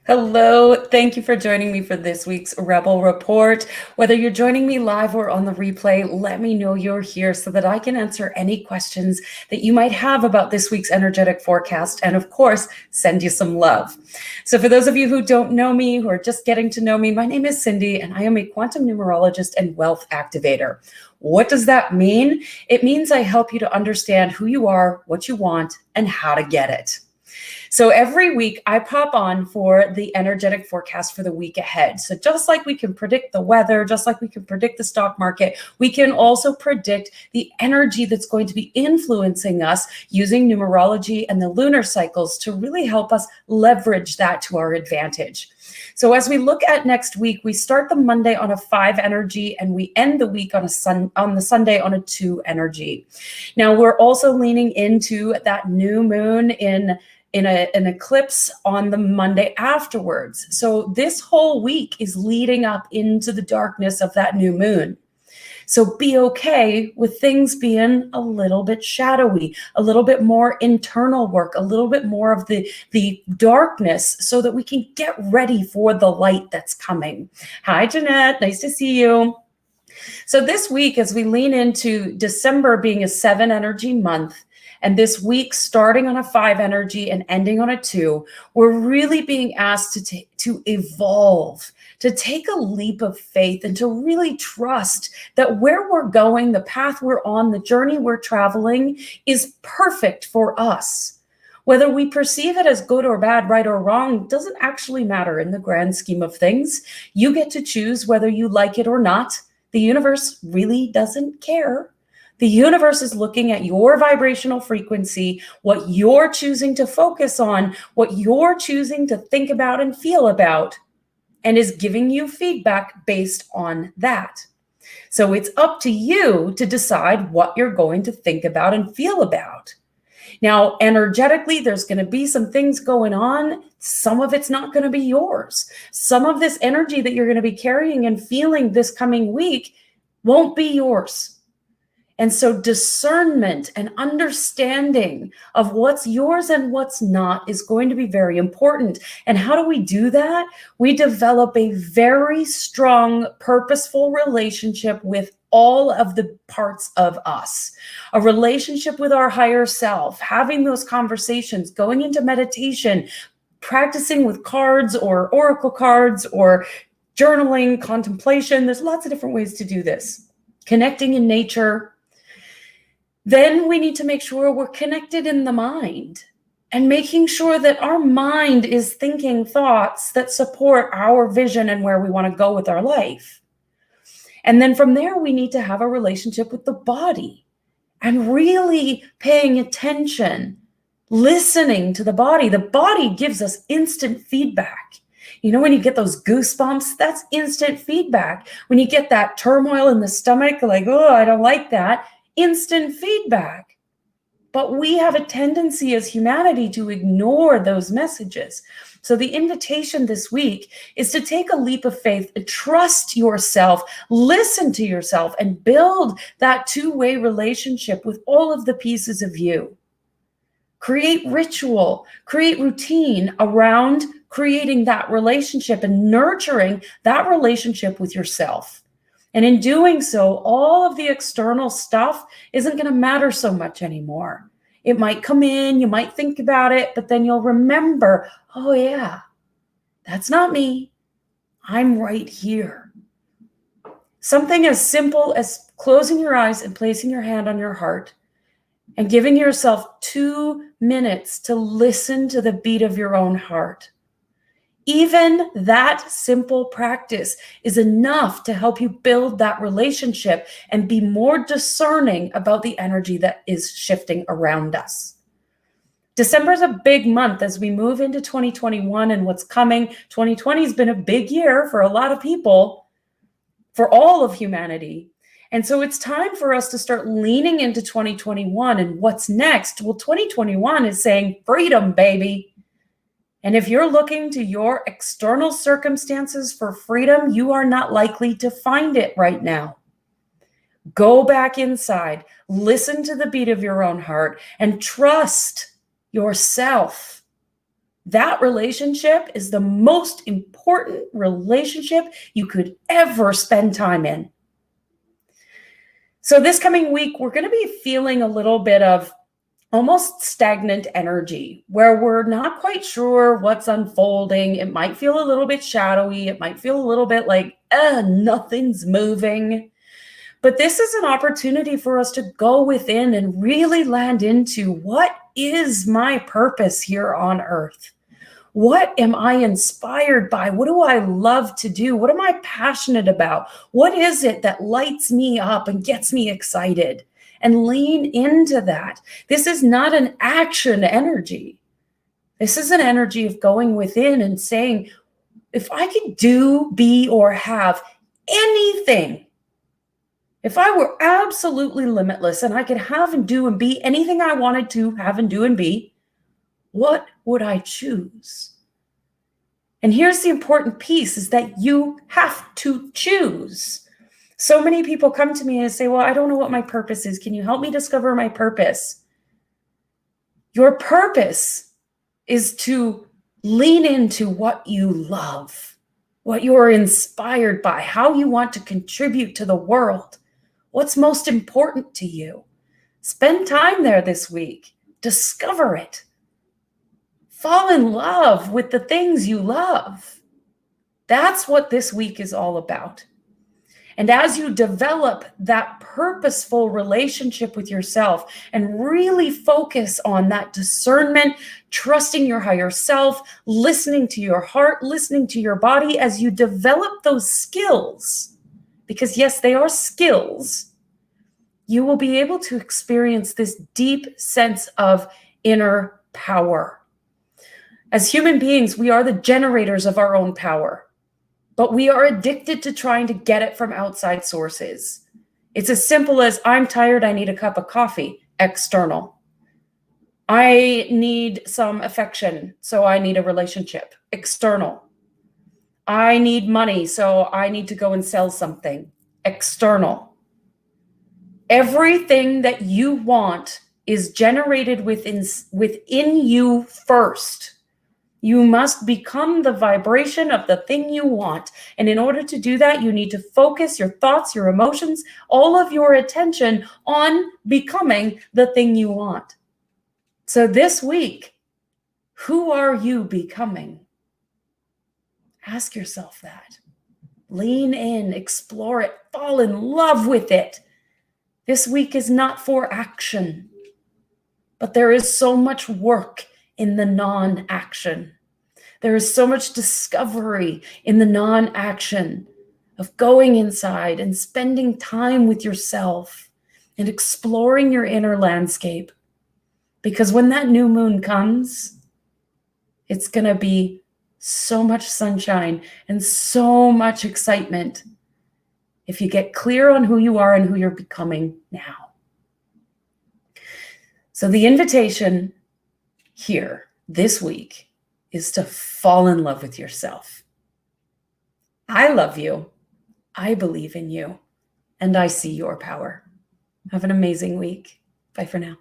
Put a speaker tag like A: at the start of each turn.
A: Hello, thank you for joining me for this week's Rebel Report. Whether you're joining me live or on the replay, let me know you're here so that I can answer any questions that you might have about this week's energetic forecast and, of course, send you some love. So for those of you who don't know me, who are just getting to know me, my name is Cindy and I am a quantum numerologist and wealth activator. What does that mean? It means I help you to understand who you are, what you want, and how to get it. So every week I pop on for the energetic forecast for the week ahead. So just like we can predict the weather, just like we can predict the stock market, we can also predict the energy that's going to be influencing us using numerology and the lunar cycles to really help us leverage that to our advantage. So as we look at next week, we start the Monday on a 5 energy and we end the week on the Sunday on a 2 energy. Now we're also leaning into that new moon in an eclipse on the Monday afterwards. So this whole week is leading up into the darkness of that new moon. So be okay with things being a little bit shadowy, a little bit more internal work, a little bit more of the darkness so that we can get ready for the light that's coming. Hi, Jeanette. Nice to see you. So this week, as we lean into December being a 7 energy month, and this week starting on a 5 energy and ending on a 2, we're really being asked to evolve, to take a leap of faith and to really trust that where we're going, the path we're on, the journey we're traveling is perfect for us. Whether we perceive it as good or bad, right or wrong, doesn't actually matter in the grand scheme of things. You get to choose whether you like it or not. The universe really doesn't care. The universe is looking at your vibrational frequency, what you're choosing to focus on, what you're choosing to think about and feel about, and is giving you feedback based on that. So it's up to you to decide what you're going to think about and feel about. Now, energetically, there's going to be some things going on. Some of it's not going to be yours. Some of this energy that you're going to be carrying and feeling this coming week won't be yours. And so discernment and understanding of what's yours and what's not is going to be very important. And how do we do that? We develop a very strong, purposeful relationship with all of the parts of us, a relationship with our higher self, having those conversations, going into meditation, practicing with cards or oracle cards or journaling, contemplation. There's lots of different ways to do this. Connecting in nature. Then we need to make sure we're connected in the mind and making sure that our mind is thinking thoughts that support our vision and where we want to go with our life. And then from there, we need to have a relationship with the body and really paying attention, listening to the body. The body gives us instant feedback. You know, when you get those goosebumps, that's instant feedback. When you get that turmoil in the stomach, like, oh, I don't like that, instant feedback. But we have a tendency as humanity to ignore those messages. So the invitation this week is to take a leap of faith, trust yourself, listen to yourself, and build that two-way relationship with all of the pieces of you. Create ritual, create routine around creating that relationship and nurturing that relationship with yourself. And in doing so, all of the external stuff isn't going to matter so much anymore. It might come in, you might think about it, but then you'll remember, oh yeah, that's not me. I'm right here. Something as simple as closing your eyes and placing your hand on your heart and giving yourself 2 minutes to listen to the beat of your own heart. Even that simple practice is enough to help you build that relationship and be more discerning about the energy that is shifting around us. December is a big month as we move into 2021 and what's coming. 2020 has been a big year for a lot of people, for all of humanity. And so it's time for us to start leaning into 2021 and what's next. Well, 2021 is saying freedom, baby. And if you're looking to your external circumstances for freedom, you are not likely to find it right now. Go back inside, listen to the beat of your own heart, and trust yourself. That relationship is the most important relationship you could ever spend time in. So this coming week, we're going to be feeling a little bit of almost stagnant energy where we're not quite sure what's unfolding. It might feel a little bit shadowy. It might feel a little bit like, nothing's moving. But this is an opportunity for us to go within and really land into what is my purpose here on earth? What am I inspired by? What do I love to do? What am I passionate about? What is it that lights me up and gets me excited? And lean into that. This is not an action energy. This is an energy of going within and saying, if I could do, be, or have anything, if I were absolutely limitless and I could have and do and be anything I wanted to have and do and be, what would I choose? And here's the important piece is that you have to choose. So many people come to me and say, well, I don't know what my purpose is. Can you help me discover my purpose? Your purpose is to lean into what you love, what you're inspired by, how you want to contribute to the world, what's most important to you. Spend time there this week. Discover it. Fall in love with the things you love. That's what this week is all about. And as you develop that purposeful relationship with yourself and really focus on that discernment, trusting your higher self, listening to your heart, listening to your body, as you develop those skills, because yes, they are skills, you will be able to experience this deep sense of inner power. As human beings, we are the generators of our own power, but we are addicted to trying to get it from outside sources. It's as simple as, I'm tired, I need a cup of coffee, external. I need some affection, so I need a relationship, external. I need money, so I need to go and sell something, external. Everything that you want is generated within you first. You must become the vibration of the thing you want. And in order to do that, you need to focus your thoughts, your emotions, all of your attention on becoming the thing you want. So this week, who are you becoming? Ask yourself that. Lean in, explore it, fall in love with it. This week is not for action, but there is so much work in the non-action. There is so much discovery in the non-action of going inside and spending time with yourself and exploring your inner landscape. Because when that new moon comes, it's going to be so much sunshine and so much excitement if you get clear on who you are and who you're becoming now. So the invitation here this week is to fall in love with yourself. I love you. I believe in you. And I see your power. Have an amazing week. Bye for now.